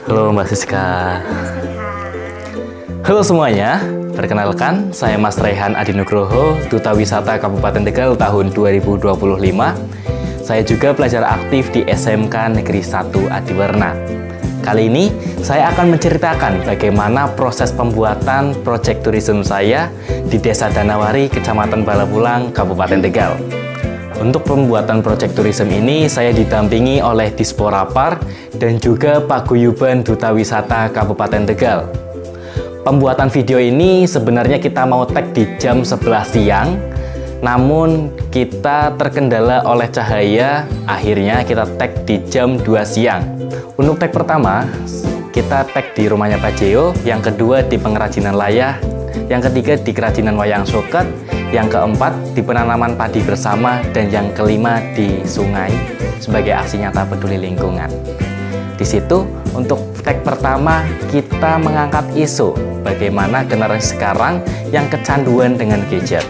Halo Mbak Siska. Halo semuanya, perkenalkan saya Mas Rehan Adi Nugroho, Duta Wisata Kabupaten Tegal tahun 2025. Saya juga pelajar aktif di SMK Negeri 1 Adiwarna. Kali ini saya akan menceritakan bagaimana proses pembuatan proyek tourism saya di Desa Danawari, Kecamatan Balapulang, Kabupaten Tegal. Untuk pembuatan proyek tourism ini, saya didampingi oleh Disporapar dan juga Paguyuban Duta Wisata Kabupaten Tegal. Pembuatan video ini sebenarnya kita mau tag di jam 11 siang, namun kita terkendala oleh cahaya, akhirnya kita tag di jam 2 siang. Untuk tag pertama, kita tag di rumahnya Pak Jeo, yang kedua di pengrajinan layah, yang ketiga di kerajinan wayang soket, yang keempat di penanaman padi bersama, dan yang kelima di sungai sebagai aksi nyata peduli lingkungan. Di situ untuk tag pertama kita mengangkat isu bagaimana generasi sekarang yang kecanduan dengan gadget.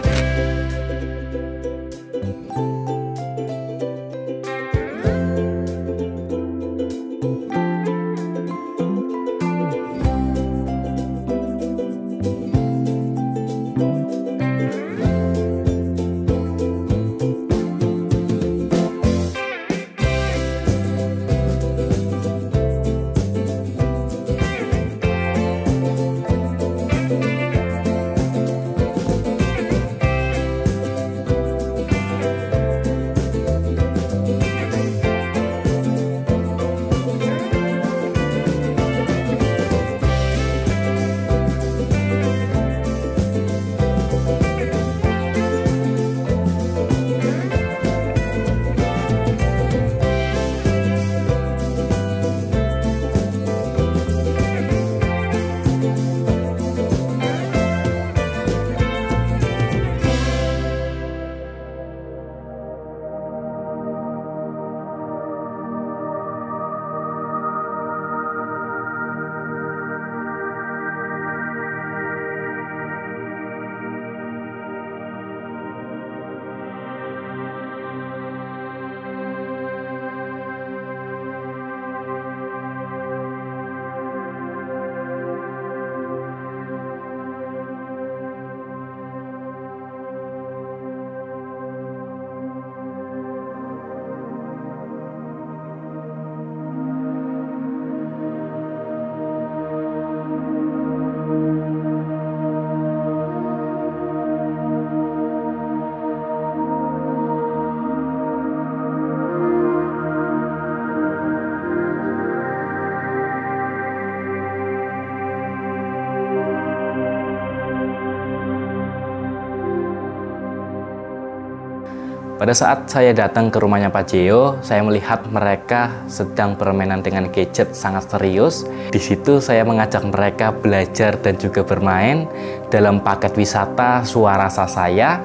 Pada saat saya datang ke rumahnya Pak Jeo, saya melihat mereka sedang permainan dengan gadget sangat serius. Di situ saya mengajak mereka belajar dan juga bermain dalam paket wisata Suara Rasa Saya.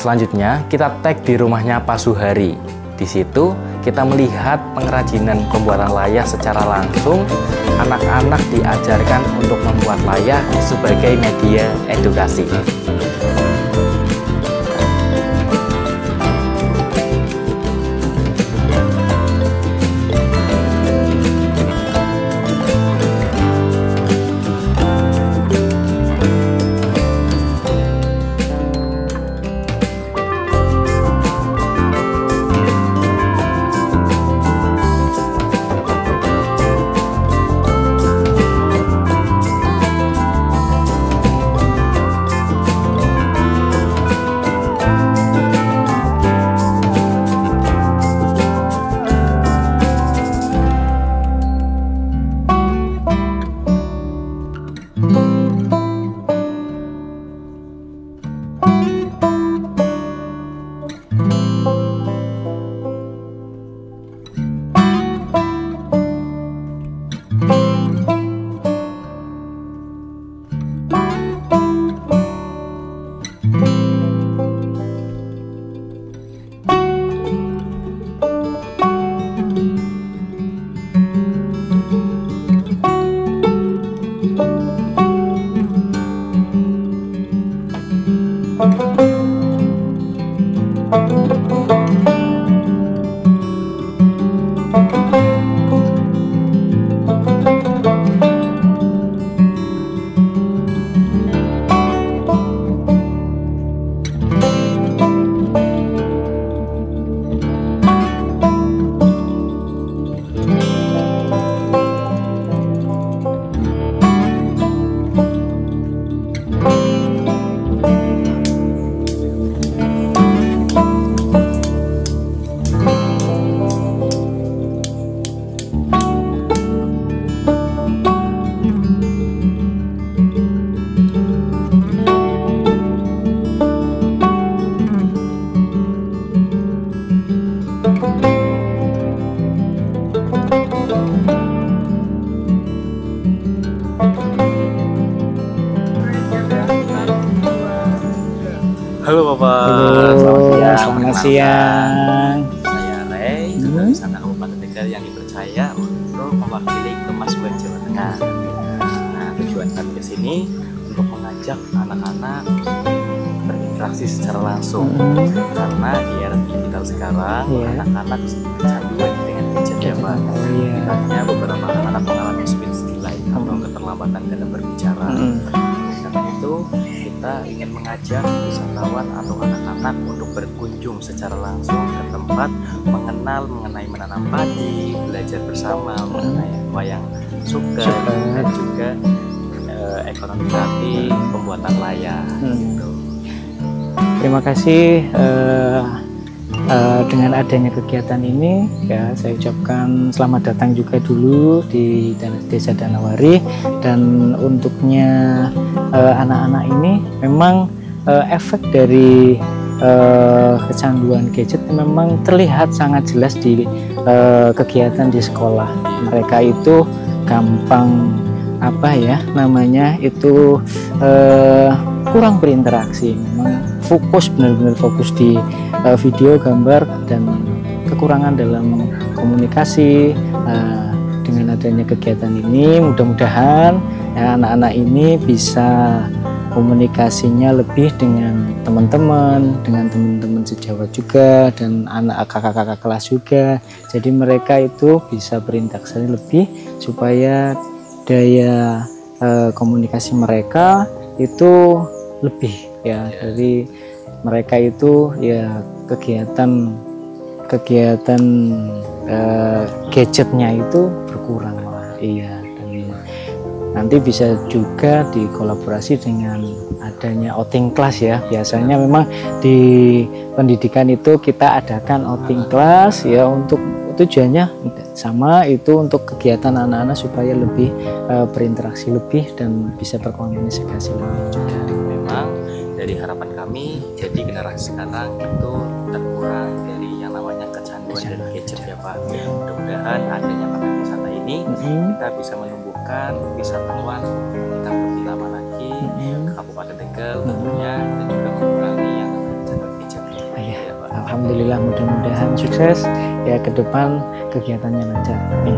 Selanjutnya kita tag di rumahnya Pak Suhari. Di situ kita melihat pengrajinan pembuatan layah secara langsung. Anak-anak diajarkan untuk membuat layah sebagai media edukasi. Bapak. Selamat siang. Saya Ray, Duta Wisata Kabupaten Tegal yang dipercaya untuk mewakili Kemas Buat Jawa Tengah. Nah, tujuan kami ke sini untuk mengajak anak-anak berinteraksi secara langsung. Karena di era digital sekarang, anak-anak kecanduan dengan gadget ya Pak. Artinya beberapa anak-anak mengalami speech delay atau keterlambatan dalam berbicara. Karena itu kita ingin mengajak wisatawan atau anak-anak untuk berkunjung secara langsung ke tempat, mengenai menanam padi, belajar bersama mengenai wayang suket dan juga ekonomi kreatif, pembuatan layar gitu. Terima kasih. Dengan adanya kegiatan ini ya saya ucapkan selamat datang juga dulu di Desa Danawari. Dan untuknya anak-anak ini memang efek dari kecanduan gadget memang terlihat sangat jelas di kegiatan di sekolah. Mereka itu gampang kurang berinteraksi, memang benar-benar fokus di video, gambar, dan kekurangan dalam komunikasi. Dengan adanya kegiatan ini mudah-mudahan anak-anak ini bisa komunikasinya lebih dengan teman-teman sejawat juga, dan anak kakak-kakak kelas juga. Jadi mereka itu bisa berinteraksi lebih supaya daya komunikasi mereka itu lebih ya. Dari mereka itu ya kegiatan gadgetnya itu berkurang lah. Iya, dan nanti bisa juga dikolaborasi dengan adanya outing class ya. Biasanya memang di pendidikan itu kita adakan outing class ya, untuk tujuannya sama, itu untuk kegiatan anak-anak supaya lebih berinteraksi lebih dan bisa berkomunikasi lebih juga. Memang dari harapan kami, jadi generasi sekarang itu terkurang dari yang namanya kecanduan dari gadget ya Pak. Mudah-mudahan adanya paket wisata ini kita bisa menumbuhkan wisatawan yang lebih lama lagi ke Kabupaten Tegal tentunya, dan juga mengurangi yang namanya kecanduan gadget. Ya, Pak. Alhamdulillah, mudah-mudahan sukses ya ke depan, kegiatannya lancar. Amin.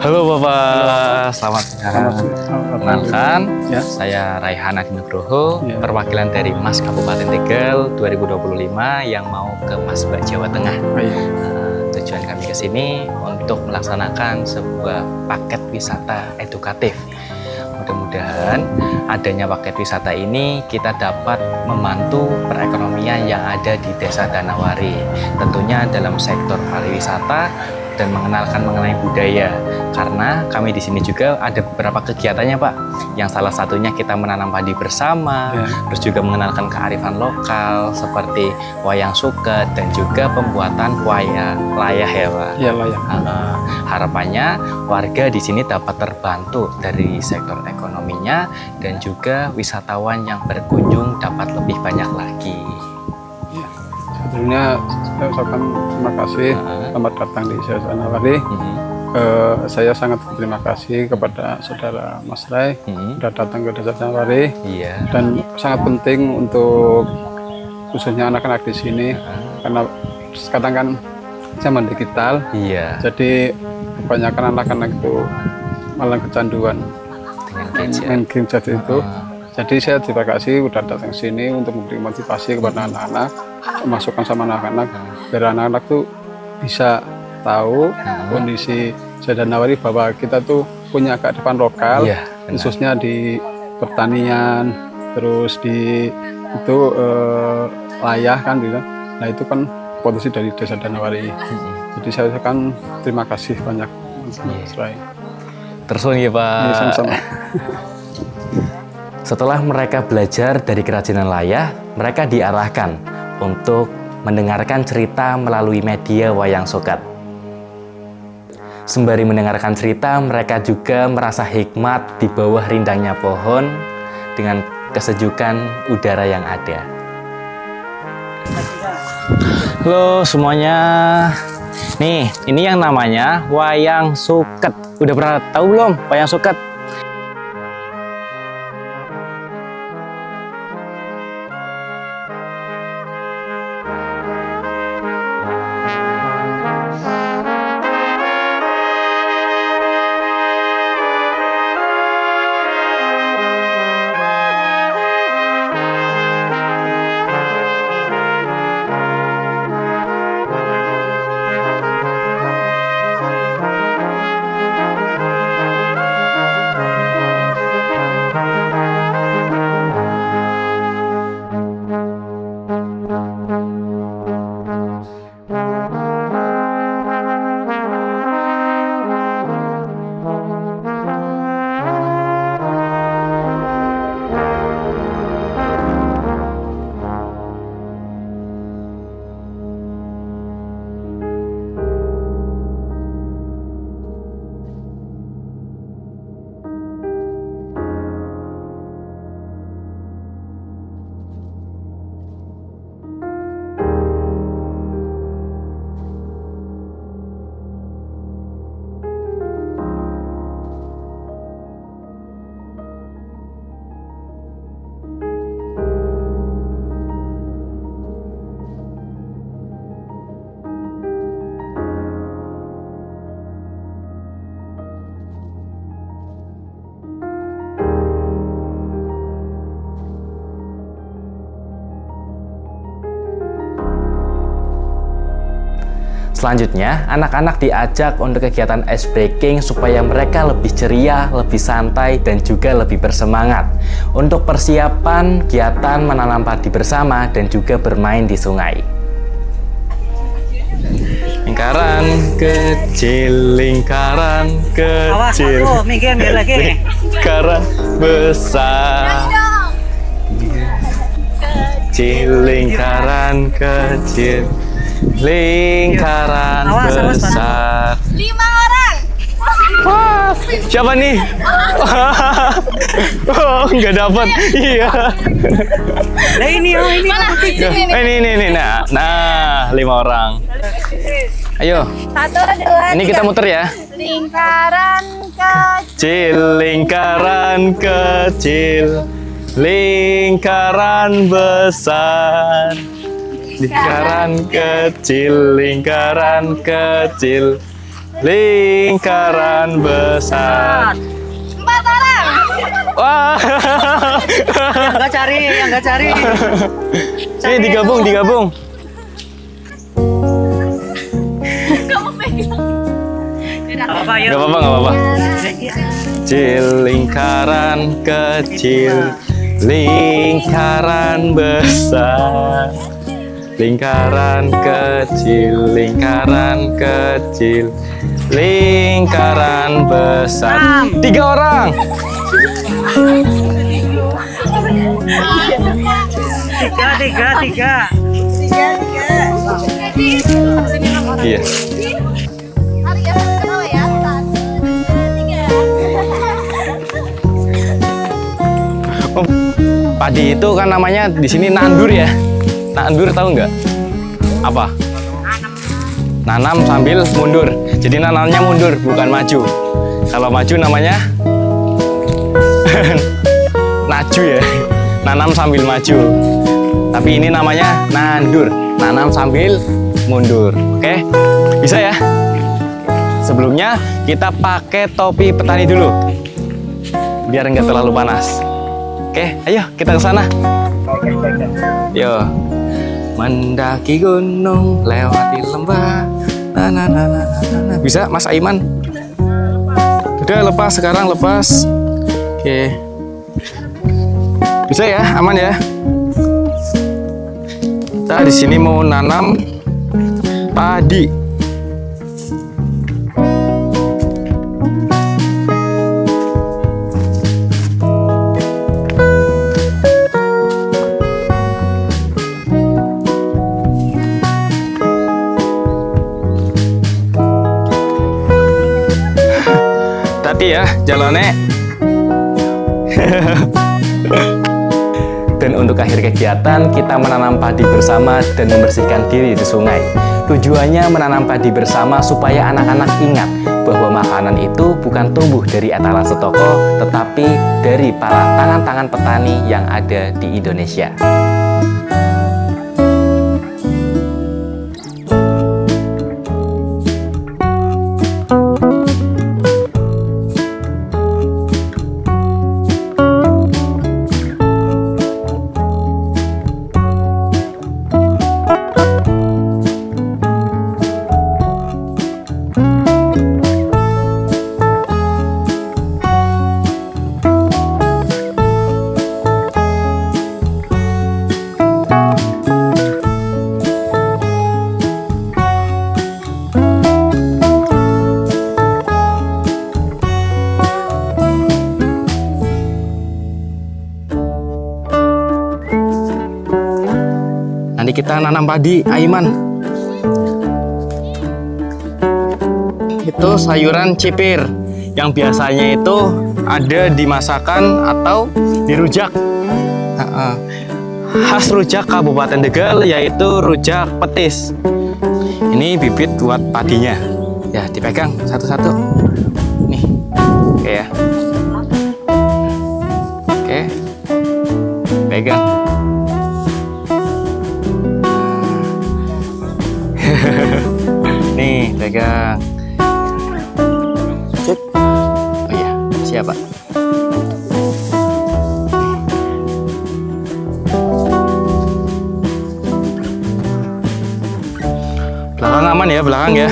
Halo Bapak, selamat siang. Kenalkan, saya Raihan Adi Nugroho, perwakilan dari Mas Kabupaten Tegal 2025 yang mau ke Mas Buat Jawa Tengah. Tujuan kami ke sini untuk melaksanakan sebuah paket wisata edukatif. Mudah-mudahan adanya paket wisata ini kita dapat membantu perekonomian yang ada di Desa Danawari, tentunya dalam sektor pariwisata dan mengenalkan mengenai budaya. Karena kami di sini juga ada beberapa kegiatannya Pak, yang salah satunya kita menanam padi bersama, terus juga mengenalkan kearifan lokal seperti wayang suket dan juga pembuatan wayang layah ya Pak. Ya, layah. Harapannya warga di sini dapat terbantu dari sektor ekonominya, dan juga wisatawan yang berkunjung dapat lebih banyak lagi. Sebelumnya saya ucapkan terima kasih, selamat datang di Desa Danawari. Saya sangat berterima kasih kepada saudara Mas Ray sudah datang ke Desa Danawari. Dan sangat penting untuk khususnya anak-anak di sini, karena sekarang kan zaman digital. Jadi kebanyakan anak-anak itu malah kecanduan main game jadi itu. Jadi saya terima kasih sudah datang ke sini untuk memberi motivasi kepada anak-anak, masukkan sama anak-anak, biar anak-anak tuh bisa tahu kondisi Desa Danawari, bahwa kita tuh punya kearifan lokal, khususnya di pertanian, terus di itu layah kan gitu. Nah itu kan potensi dari Desa Danawari. Jadi saya ucapkan terima kasih banyak Mas Ray. Terus ya Pak. Sama-sama. Setelah mereka belajar dari kerajinan layah, mereka diarahkan untuk mendengarkan cerita melalui media wayang suket. Sembari mendengarkan cerita, mereka juga merasa hikmat di bawah rindangnya pohon dengan kesejukan udara yang ada. Halo semuanya. Nih, ini yang namanya wayang suket. Udah pernah tahu belum wayang suket? Selanjutnya, anak-anak diajak untuk kegiatan ice breaking supaya mereka lebih ceria, lebih santai, dan juga lebih bersemangat untuk persiapan kegiatan menanam padi bersama dan juga bermain di sungai. Lingkaran kecil, lingkaran kecil, lingkaran besar, kecil, lingkaran kecil, lingkaran besar. 5 orang. Wah, siapa nih? Oh, nggak dapat. Iya. Nah ini mana? Ini. Nah, 5 orang. Ayo. 1, 2, Ini kita muter ya. Lingkaran Kecil, lingkaran kecil, lingkaran besar. Lingkaran kecil, lingkaran kecil, lingkaran besar. 4 orang. Wah. Yang nggak cari. Ini digabung. Kamu pegang. Gak apa-apa. Kecil, lingkaran kecil, lingkaran besar. Lingkaran kecil, lingkaran kecil, lingkaran besar. 3 orang. Tiga. Iya. Tarik ya, kenapa ya? 1, 2, 3. Padi itu kan namanya di sini nandur ya. Nandur tahu nggak? Apa? Nanam sambil mundur. Jadi nanamnya mundur, bukan maju. Kalau maju namanya naju ya. Nanam sambil maju. Tapi ini namanya nandur. Nanam sambil mundur. Oke? Bisa ya? Sebelumnya kita pakai topi petani dulu. Biar nggak terlalu panas. Oke, ayo kita ke sana. Yo. Mendaki gunung, lewati lembah. Nah. Bisa, Mas Aiman? Udah lepas sekarang, lepas. Oke. Bisa ya, aman ya. Kita di sini mau nanam padi. Hati ya jalannya. Dan untuk akhir kegiatan kita menanam padi bersama dan membersihkan diri di sungai. Tujuannya menanam padi bersama supaya anak-anak ingat bahwa makanan itu bukan tumbuh dari etalase toko, tetapi dari para tangan-tangan petani yang ada di Indonesia. Nanti kita nanam padi, Aiman. Itu sayuran cipir yang biasanya itu ada di masakan atau di rujak. Khas rujak Kabupaten Tegal yaitu rujak petis. Ini bibit buat padinya. Ya, dipegang satu-satu. Nih. Oke ya. Oke. Pegang. Nih, pegang. Cek. Oh iya, siap, Pak. Belakangan Belakang aman ya, belakang ya.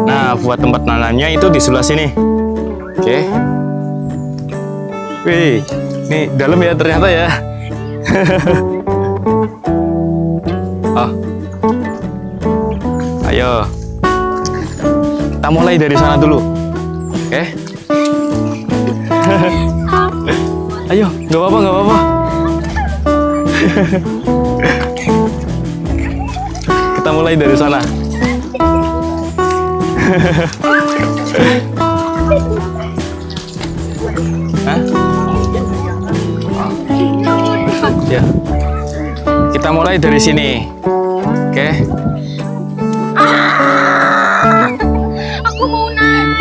Nah, buat tempat nanamnya itu di sebelah sini. Oke. Wih, ini dalam ya ternyata ya. Oh. Ayo. Kita mulai dari sana dulu. Oke. Ayo, nggak apa-apa, nggak apa-apa. Kita mulai dari sana. Hah? Ya. Kita mulai dari sini. Oke. Aku mau naik.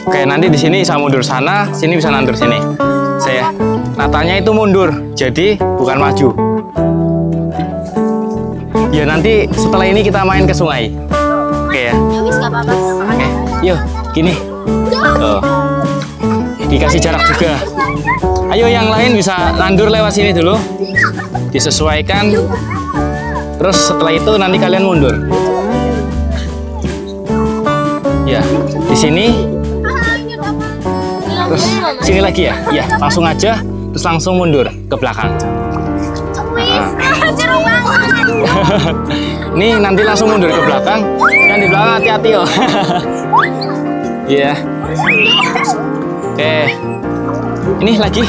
Oke, nanti di sini bisa mundur sana, sini bisa nandur sini. Saya natanya itu mundur, jadi bukan maju. Ya nanti setelah ini kita main ke sungai. Oke ya. Oke, yuk, gini. Tuh. Dikasih jarak juga. Ayo yang lain bisa nandur lewat sini dulu. Disesuaikan. Terus setelah itu nanti kalian mundur. Ya, di sini. Terus sini lagi ya. Ya, langsung aja. Terus langsung mundur ke belakang. Nih nanti langsung mundur ke belakang. Yang di belakang hati-hati yo. Iya. Oke. Ini lagi.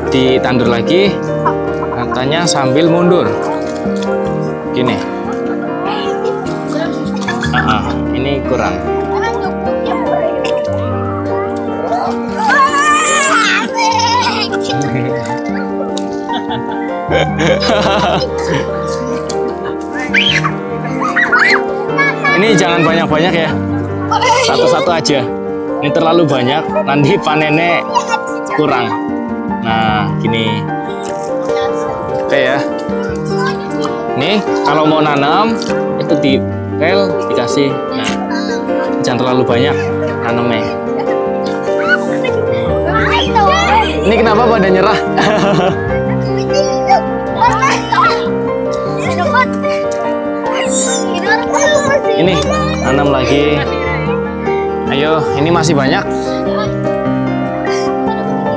Ditandur lagi. Katanya sambil mundur. Gini. Ini kurang. Ini jangan banyak-banyak ya. Satu-satu aja. Ini terlalu banyak, nanti panennya kurang. Nah, gini. Oke ya. Nih, kalau mau nanam itu di pel dikasih. Nah, jangan terlalu banyak nanamnya. Ini kenapa pada nyerah? Ini tanam lagi. Ayo, ini masih banyak.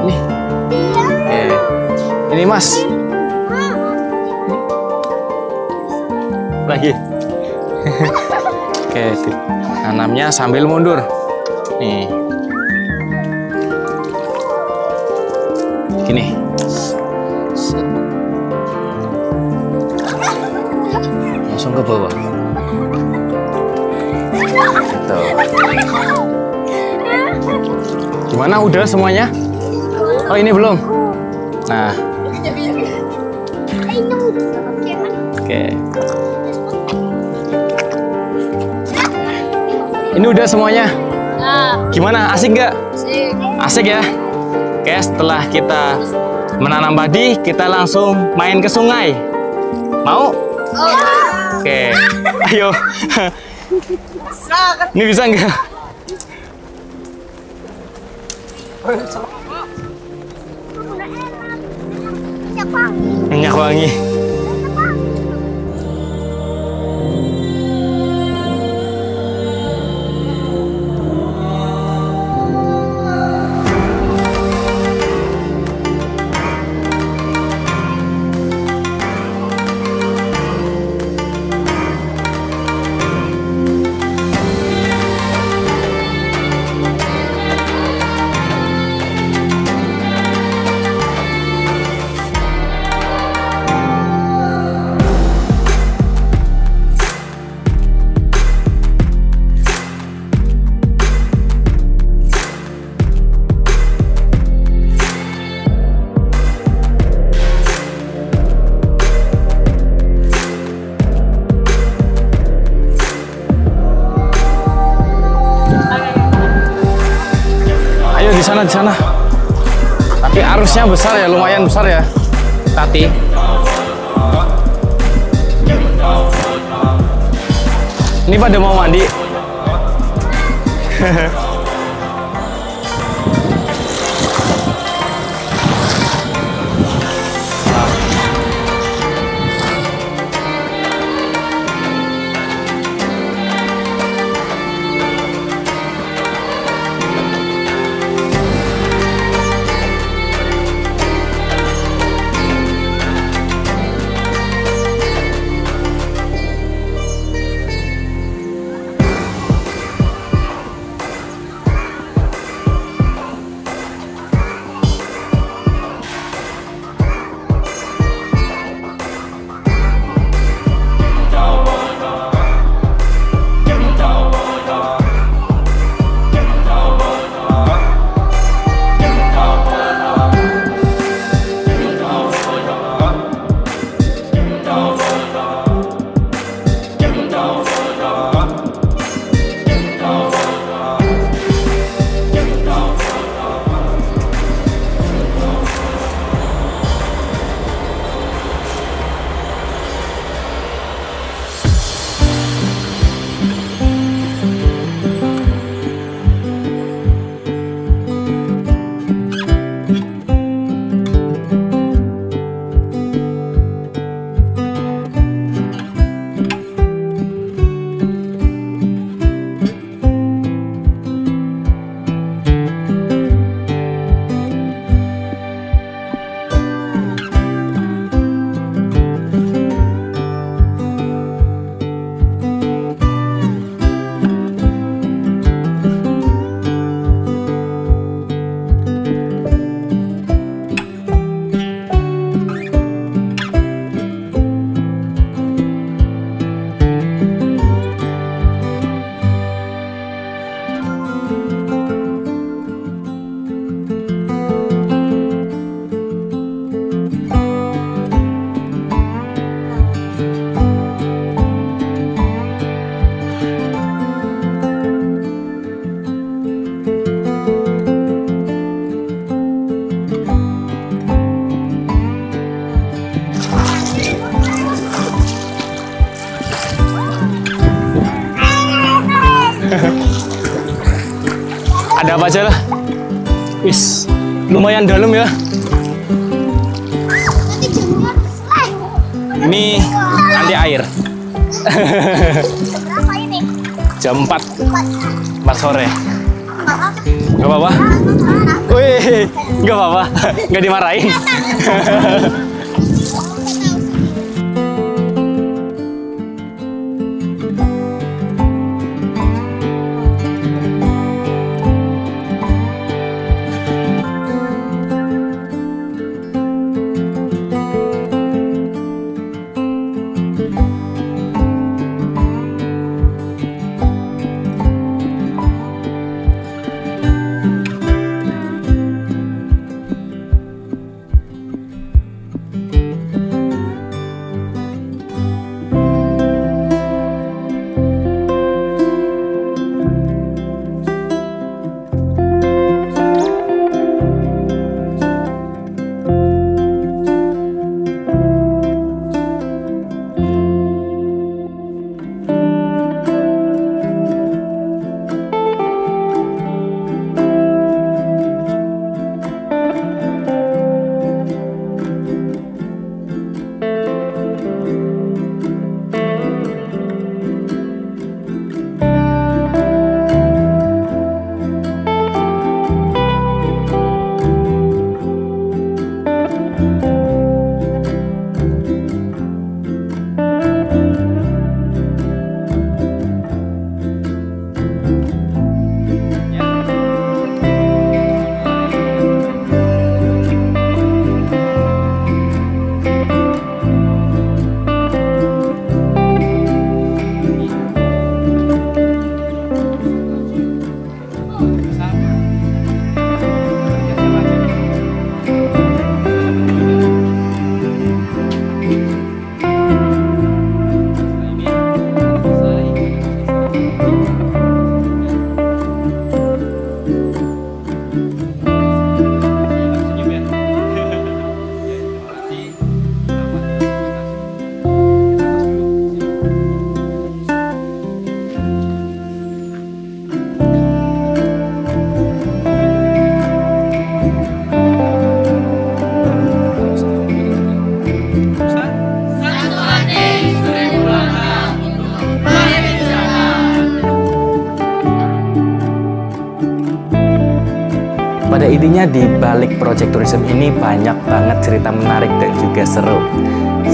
Ini. Ini Mas. Lagi. Oke, tanamnya sambil mundur. Nih. Gini. Langsung ke bawah. Gitu. Gimana, udah semuanya? Oh, ini belum? Nah. Oke. Ini udah semuanya? Gimana, asik nggak? Asik ya? Oke, setelah kita menanam padi, kita langsung main ke sungai. Mau? Oke, ayo. Ini bisa nggak? Minyak wangi. Di sana. Tapi arusnya besar ya, lumayan besar ya, Tati. Ini pada mau mandi. Ada apa aja lah. Wis, lumayan dalam ya. Ini anti air. Berapa ini? Jam 4 sore. Gak apa-apa? Wih, gak apa-apa. Gak dimarahin. intinya di balik Project Tourism ini banyak banget cerita menarik dan juga seru.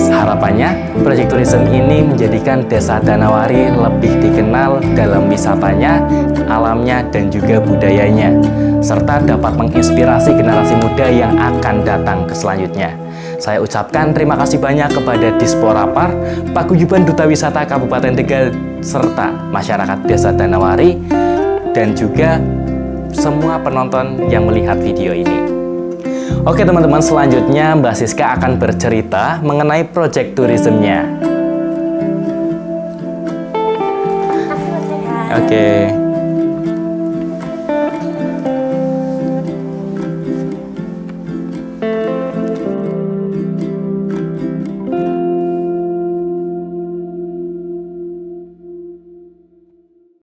Harapannya, Project Tourism ini menjadikan Desa Danawari lebih dikenal dalam wisatanya, alamnya, dan juga budayanya, serta dapat menginspirasi generasi muda yang akan datang ke selanjutnya. Saya ucapkan terima kasih banyak kepada Disporapar, Paguyuban Duta Wisata Kabupaten Tegal, serta masyarakat Desa Danawari, dan juga semua penonton yang melihat video ini. Oke teman-teman, selanjutnya Mbak Siska akan bercerita mengenai Project Tourism-nya. Terima kasih Mas Rehan. Oke.